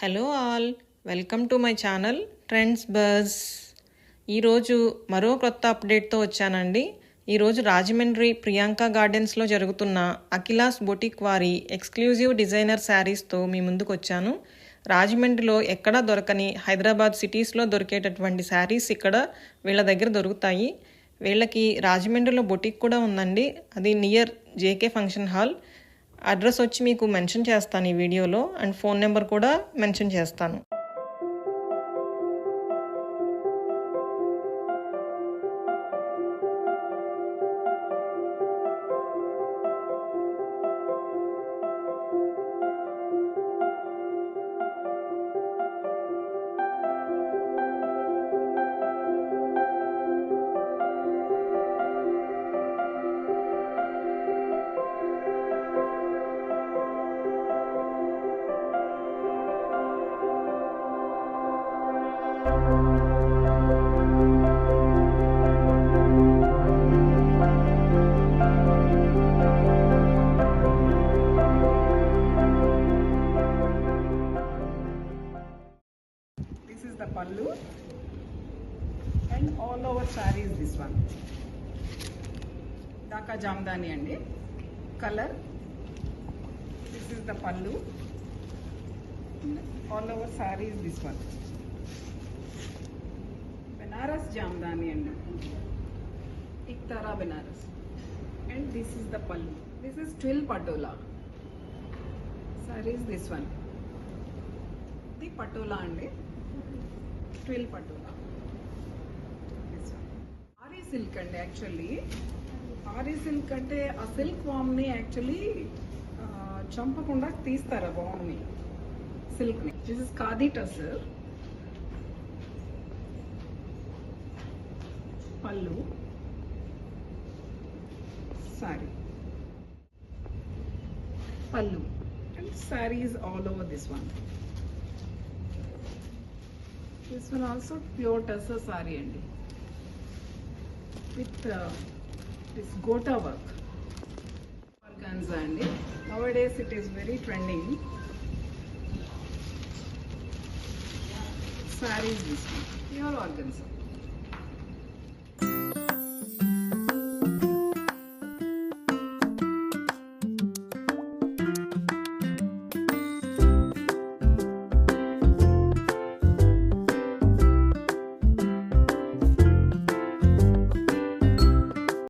Hello all, welcome to my channel trends buzz. ఈరోజు మరో కొత్త అప్డేట్తో వచ్చానండి. ఈరోజు రాజమండ్రి ప్రియాంక గార్డెన్స్లో జరుగుతున్న అఖిలాస్ బొటిక్ వారి ఎక్స్క్లూజివ్ డిజైనర్ శారీస్తో మీ ముందుకు వచ్చాను. రాజమండ్రిలో ఎక్కడా దొరకని హైదరాబాద్ సిటీస్లో దొరికేటటువంటి శారీస్ ఇక్కడ వీళ్ళ దగ్గర దొరుకుతాయి. వీళ్ళకి రాజమండ్రిలో బొటిక్ కూడా ఉందండి, అది near JK function hall. Address వచ్చి మీకు మెన్షన్ చేస్తాను ఈ వీడియోలో, అండ్ ఫోన్ నెంబర్ కూడా మెన్షన్ చేస్తాను. The pallu and all over saree is this one. Dhaka Jamdani andi color. This is the pallu. All over saree is this one. Banaras Jamdani andi. Iktara Banaras. And this is the pallu. This is twill patola. Saree is this one. The patola andi. Twill patola. Eri silk అండి. Actually Eri silk అంటే ఆ silk వామ్ని actually చంపకుండా తీస్తారు ఆ వామ్ని, సిల్క్ని. This is khadi tussar. Pallu, sorry, pallu and sari is all over this one. This one also pure tussar saree andi with this gota work. Organza andi. Nowadays it is very trending. Saree is this one, pure organza.